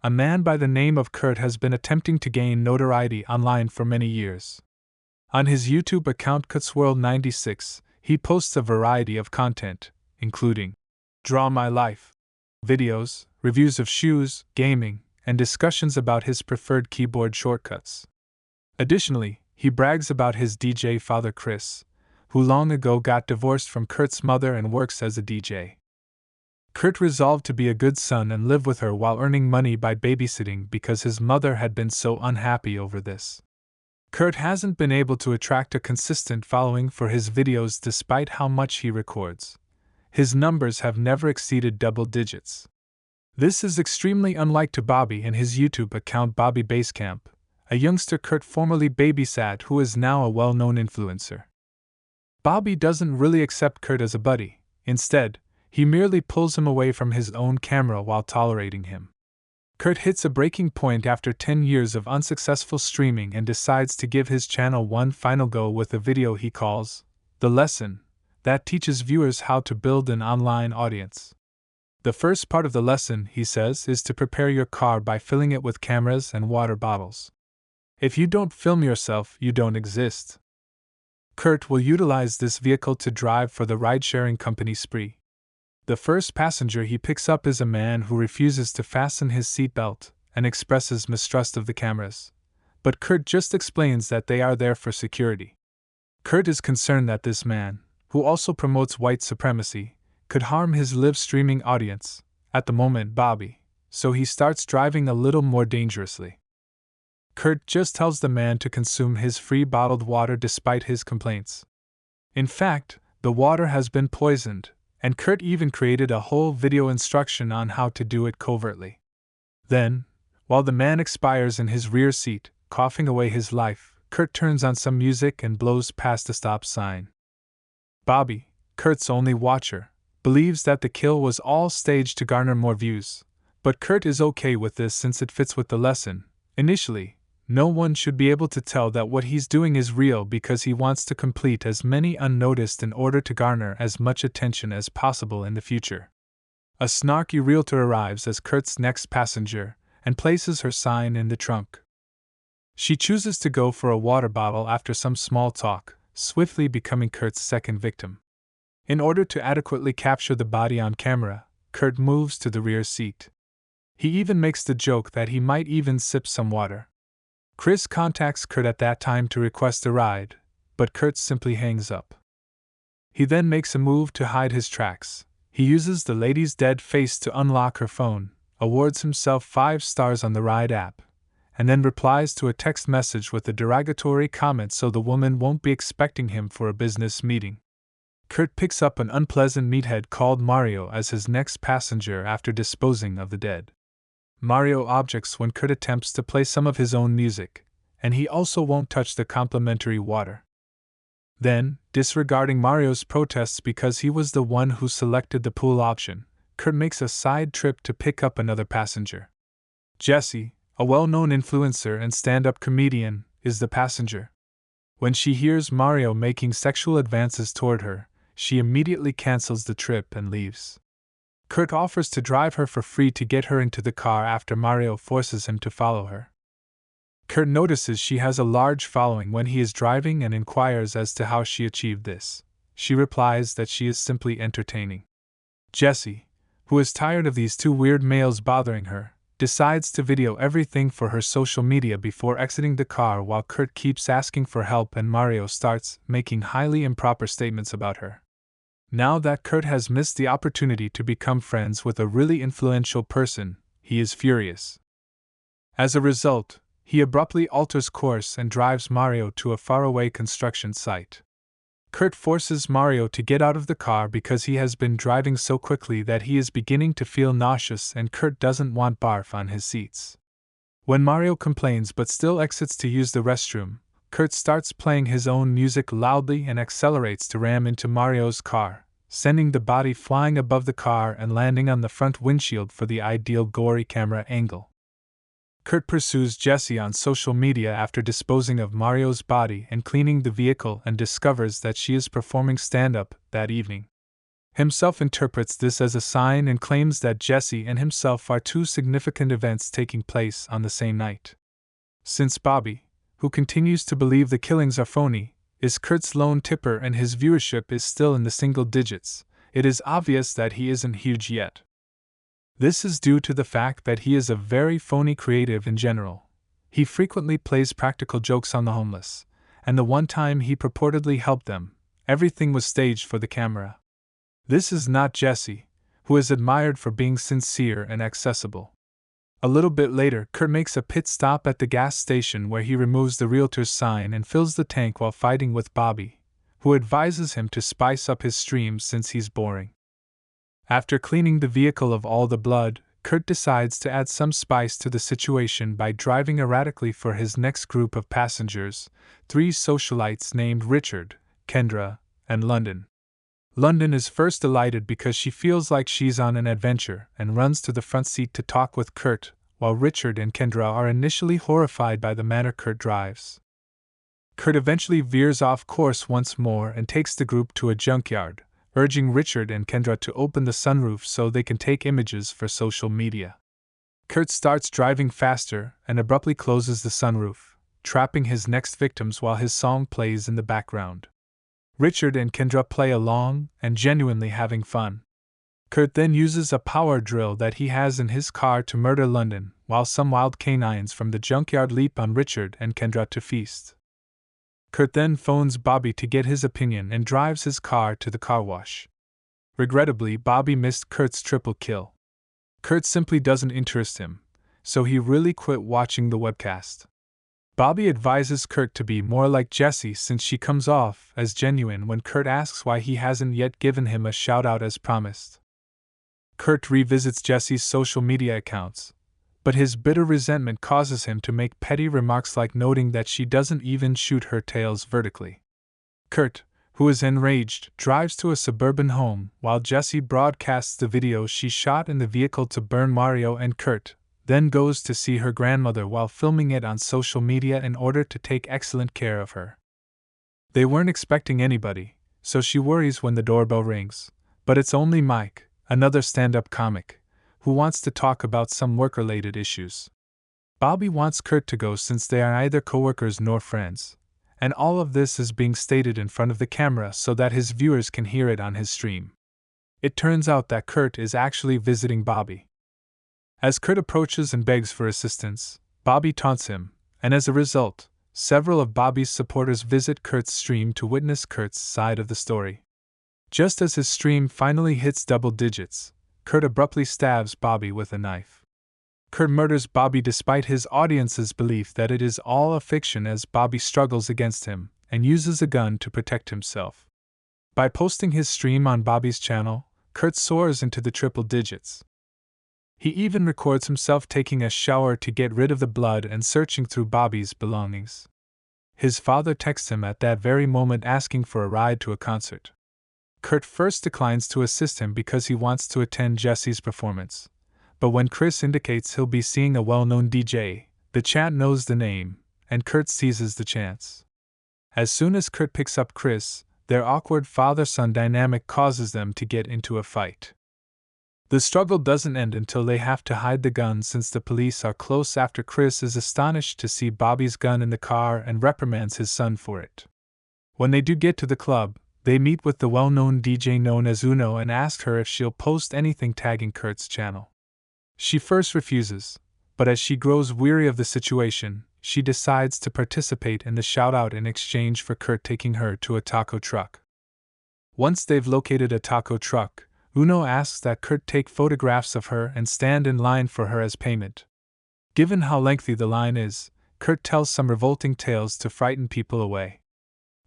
A man by the name of Kurt has been attempting to gain notoriety online for many years. On his YouTube account KurtzWorld96, he posts a variety of content, including Draw My Life videos, reviews of shoes, gaming, and discussions about his preferred keyboard shortcuts. Additionally, he brags about his DJ father Chris, who long ago got divorced from Kurt's mother and works as a DJ. Kurt resolved to be a good son and live with her while earning money by babysitting because his mother had been so unhappy over this. Kurt hasn't been able to attract a consistent following for his videos despite how much he records. His numbers have never exceeded double digits. This is extremely unlike to Bobby and his YouTube account Bobby Basecamp, a youngster Kurt formerly babysat who is now a well-known influencer. Bobby doesn't really accept Kurt as a buddy. Instead, he merely pulls him away from his own camera while tolerating him. Kurt hits a breaking point after 10 years of unsuccessful streaming and decides to give his channel one final go with a video he calls The Lesson, that teaches viewers how to build an online audience. The first part of the lesson, he says, is to prepare your car by filling it with cameras and water bottles. If you don't film yourself, you don't exist. Kurt will utilize this vehicle to drive for the ride-sharing company Spree. The first passenger he picks up is a man who refuses to fasten his seatbelt and expresses mistrust of the cameras. But Kurt just explains that they are there for security. Kurt is concerned that this man, who also promotes white supremacy, could harm his live streaming audience, at the moment Bobby, so he starts driving a little more dangerously. Kurt just tells the man to consume his free bottled water despite his complaints. In fact, the water has been poisoned, and Kurt even created a whole video instruction on how to do it covertly. Then, while the man expires in his rear seat, coughing away his life, Kurt turns on some music and blows past a stop sign. Bobby, Kurt's only watcher, believes that the kill was all staged to garner more views, but Kurt is okay with this since it fits with the lesson. Initially, no one should be able to tell that what he's doing is real because he wants to complete as many unnoticed in order to garner as much attention as possible in the future. A snarky realtor arrives as Kurt's next passenger and places her sign in the trunk. She chooses to go for a water bottle after some small talk, swiftly becoming Kurt's second victim. In order to adequately capture the body on camera, Kurt moves to the rear seat. He even makes the joke that he might even sip some water. Chris contacts Kurt at that time to request a ride, but Kurt simply hangs up. He then makes a move to hide his tracks. He uses the lady's dead face to unlock her phone, awards himself 5 stars on the Ride app, and then replies to a text message with a derogatory comment so the woman won't be expecting him for a business meeting. Kurt picks up an unpleasant meathead called Mario as his next passenger after disposing of the dead. Mario objects when Kurt attempts to play some of his own music, and he also won't touch the complimentary water. Then, disregarding Mario's protests because he was the one who selected the pool option, Kurt makes a side trip to pick up another passenger. Jessie, a well-known influencer and stand-up comedian, is the passenger. When she hears Mario making sexual advances toward her, she immediately cancels the trip and leaves. Kurt offers to drive her for free to get her into the car after Mario forces him to follow her. Kurt notices she has a large following when he is driving and inquires as to how she achieved this. She replies that she is simply entertaining. Jessie, who is tired of these two weird males bothering her, decides to video everything for her social media before exiting the car while Kurt keeps asking for help and Mario starts making highly improper statements about her. Now that Kurt has missed the opportunity to become friends with a really influential person, he is furious. As a result, he abruptly alters course and drives Mario to a faraway construction site. Kurt forces Mario to get out of the car because he has been driving so quickly that he is beginning to feel nauseous and Kurt doesn't want barf on his seats. When Mario complains but still exits to use the restroom, Kurt starts playing his own music loudly and accelerates to ram into Mario's car, sending the body flying above the car and landing on the front windshield for the ideal gory camera angle. Kurt pursues Jessie on social media after disposing of Mario's body and cleaning the vehicle and discovers that she is performing stand-up that evening. Himself interprets this as a sign and claims that Jesse and himself are two significant events taking place on the same night. Since Bobby, who continues to believe the killings are phony, is Kurt's lone tipper and his viewership is still in the single digits, it is obvious that he isn't huge yet. This is due to the fact that he is a very phony creative in general. He frequently plays practical jokes on the homeless, and the one time he purportedly helped them, everything was staged for the camera. This is not Jesse, who is admired for being sincere and accessible. A little bit later, Kurt makes a pit stop at the gas station where he removes the realtor's sign and fills the tank while fighting with Bobby, who advises him to spice up his stream since he's boring. After cleaning the vehicle of all the blood, Kurt decides to add some spice to the situation by driving erratically for his next group of passengers, 3 socialites named Richard, Kendra, and London. London is first delighted because she feels like she's on an adventure and runs to the front seat to talk with Kurt, while Richard and Kendra are initially horrified by the manner Kurt drives. Kurt eventually veers off course once more and takes the group to a junkyard, urging Richard and Kendra to open the sunroof so they can take images for social media. Kurt starts driving faster and abruptly closes the sunroof, trapping his next victims while his song plays in the background. Richard and Kendra play along and genuinely having fun. Kurt then uses a power drill that he has in his car to murder London, while some wild canines from the junkyard leap on Richard and Kendra to feast. Kurt then phones Bobby to get his opinion and drives his car to the car wash. Regrettably, Bobby missed Kurt's triple kill. Kurt simply doesn't interest him, so he really quit watching the webcast. Bobby advises Kurt to be more like Jessie since she comes off as genuine when Kurt asks why he hasn't yet given him a shout-out as promised. Kurt revisits Jessie's social media accounts, but his bitter resentment causes him to make petty remarks like noting that she doesn't even shoot her tails vertically. Kurt, who is enraged, drives to a suburban home while Jessie broadcasts the video she shot in the vehicle to burn Mario, and Kurt then goes to see her grandmother while filming it on social media in order to take excellent care of her. They weren't expecting anybody, so she worries when the doorbell rings, but it's only Mike, another stand-up comic, who wants to talk about some work-related issues. Bobby wants Kurt to go since they are neither coworkers nor friends, and all of this is being stated in front of the camera so that his viewers can hear it on his stream. It turns out that Kurt is actually visiting Bobby. As Kurt approaches and begs for assistance, Bobby taunts him, and as a result, several of Bobby's supporters visit Kurt's stream to witness Kurt's side of the story. Just as his stream finally hits double digits, Kurt abruptly stabs Bobby with a knife. Kurt murders Bobby despite his audience's belief that it is all a fiction as Bobby struggles against him and uses a gun to protect himself. By posting his stream on Bobby's channel, Kurt soars into the triple digits. He even records himself taking a shower to get rid of the blood and searching through Bobby's belongings. His father texts him at that very moment asking for a ride to a concert. Kurt first declines to assist him because he wants to attend Jesse's performance, but when Chris indicates he'll be seeing a well-known DJ, the chat knows the name, and Kurt seizes the chance. As soon as Kurt picks up Chris, their awkward father-son dynamic causes them to get into a fight. The struggle doesn't end until they have to hide the gun since the police are close after Chris is astonished to see Bobby's gun in the car and reprimands his son for it. When they do get to the club, they meet with the well-known DJ known as Uno and ask her if she'll post anything tagging Kurt's channel. She first refuses, but as she grows weary of the situation, she decides to participate in the shout-out in exchange for Kurt taking her to a taco truck. Once they've located a taco truck, Uno asks that Kurt take photographs of her and stand in line for her as payment. Given how lengthy the line is, Kurt tells some revolting tales to frighten people away.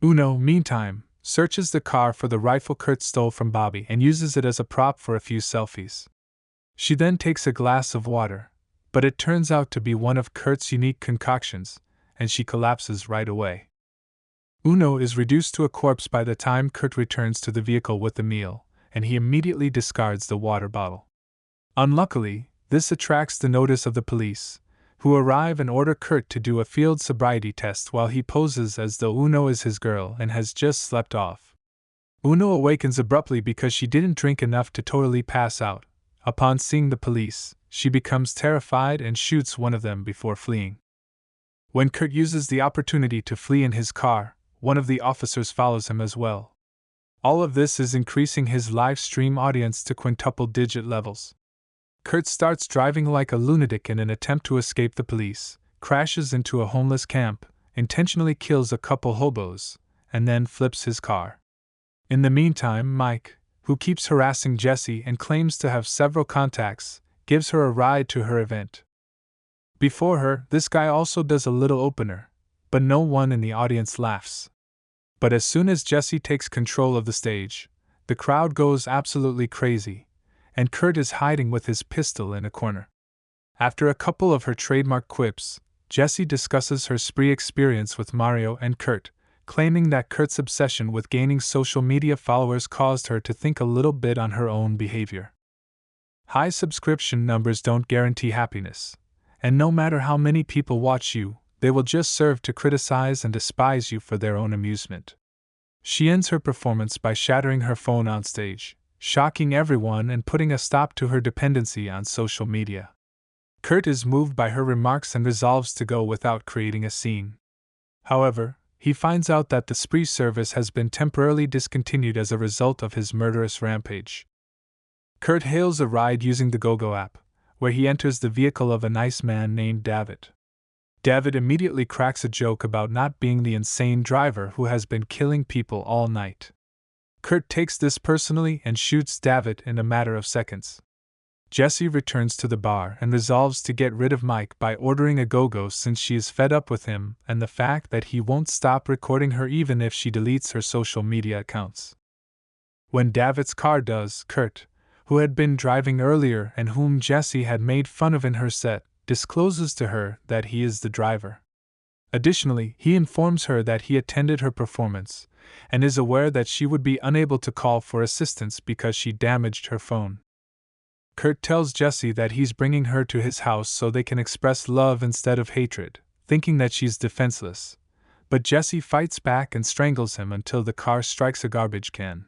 Uno, meantime, searches the car for the rifle Kurt stole from Bobby and uses it as a prop for a few selfies. She then takes a glass of water, but it turns out to be one of Kurt's unique concoctions, and she collapses right away. Uno is reduced to a corpse by the time Kurt returns to the vehicle with the meal, and he immediately discards the water bottle. Unluckily, this attracts the notice of the police, who arrive and order Kurt to do a field sobriety test while he poses as though Uno is his girl and has just slept off. Uno awakens abruptly because she didn't drink enough to totally pass out. Upon seeing the police, she becomes terrified and shoots one of them before fleeing. When Kurt uses the opportunity to flee in his car, one of the officers follows him as well. All of this is increasing his live stream audience to quintuple-digit levels. Kurt starts driving like a lunatic in an attempt to escape the police, crashes into a homeless camp, intentionally kills a couple hobos, and then flips his car. In the meantime, Mike, who keeps harassing Jessie and claims to have several contacts, gives her a ride to her event. Before her, this guy also does a little opener, but no one in the audience laughs. But as soon as Jessie takes control of the stage, the crowd goes absolutely crazy, and Kurt is hiding with his pistol in a corner. After a couple of her trademark quips, Jessie discusses her spree experience with Mario and Kurt, claiming that Kurt's obsession with gaining social media followers caused her to think a little bit on her own behavior. High subscription numbers don't guarantee happiness, and no matter how many people watch you, they will just serve to criticize and despise you for their own amusement. She ends her performance by shattering her phone on stage, shocking everyone and putting a stop to her dependency on social media. Kurt is moved by her remarks and resolves to go without creating a scene. However, he finds out that the spree service has been temporarily discontinued as a result of his murderous rampage. Kurt hails a ride using the GoGo app, where he enters the vehicle of a nice man named David. David immediately cracks a joke about not being the insane driver who has been killing people all night. Kurt takes this personally and shoots David in a matter of seconds. Jessie returns to the bar and resolves to get rid of Mike by ordering a go-go since she is fed up with him and the fact that he won't stop recording her even if she deletes her social media accounts. When David's car does, Kurt, who had been driving earlier and whom Jessie had made fun of in her set, discloses to her that he is the driver. Additionally, he informs her that he attended her performance and is aware that she would be unable to call for assistance because she damaged her phone. Kurt tells Jessie that he's bringing her to his house so they can express love instead of hatred, thinking that she's defenseless. But Jessie fights back and strangles him until the car strikes a garbage can.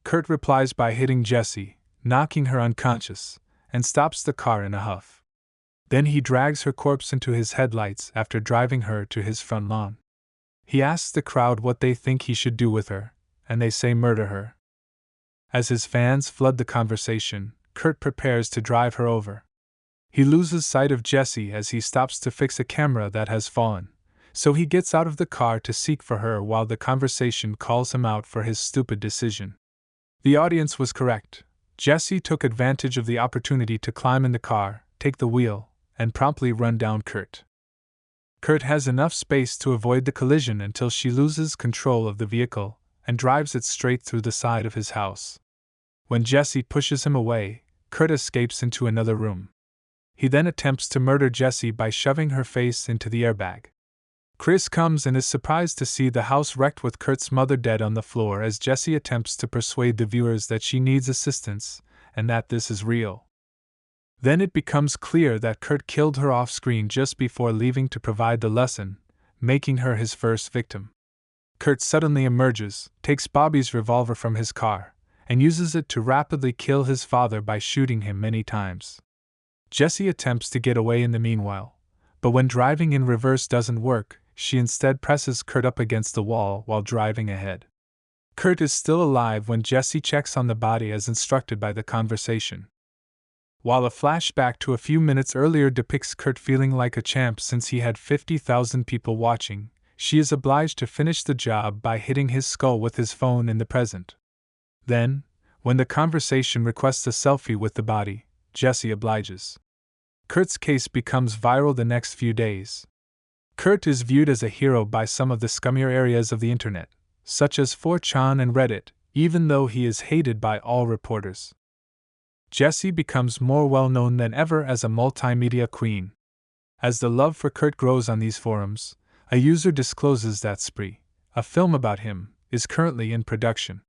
Kurt replies by hitting Jessie, knocking her unconscious, and stops the car in a huff. Then he drags her corpse into his headlights after driving her to his front lawn. He asks the crowd what they think he should do with her, and they say murder her. As his fans flood the conversation, Kurt prepares to drive her over. He loses sight of Jessie as he stops to fix a camera that has fallen, so he gets out of the car to seek for her while the conversation calls him out for his stupid decision. The audience was correct. Jessie took advantage of the opportunity to climb in the car, take the wheel, and promptly run down Kurt. Kurt has enough space to avoid the collision until she loses control of the vehicle and drives it straight through the side of his house. When Jessie pushes him away, Kurt escapes into another room. He then attempts to murder Jessie by shoving her face into the airbag. Chris comes and is surprised to see the house wrecked with Kurt's mother dead on the floor as Jessie attempts to persuade the viewers that she needs assistance and that this is real. Then it becomes clear that Kurt killed her off-screen just before leaving to provide the lesson, making her his first victim. Kurt suddenly emerges, takes Bobby's revolver from his car, and uses it to rapidly kill his father by shooting him many times. Jessie attempts to get away in the meanwhile, but when driving in reverse doesn't work, she instead presses Kurt up against the wall while driving ahead. Kurt is still alive when Jessie checks on the body as instructed by the conversation. While a flashback to a few minutes earlier depicts Kurt feeling like a champ since he had 50,000 people watching, she is obliged to finish the job by hitting his skull with his phone in the present. Then, when the conversation requests a selfie with the body, Jessie obliges. Kurt's case becomes viral the next few days. Kurt is viewed as a hero by some of the scummier areas of the internet, such as 4chan and Reddit, even though he is hated by all reporters. Jessie becomes more well-known than ever as a multimedia queen. As the love for Kurt grows on these forums, a user discloses that Spree, a film about him, is currently in production.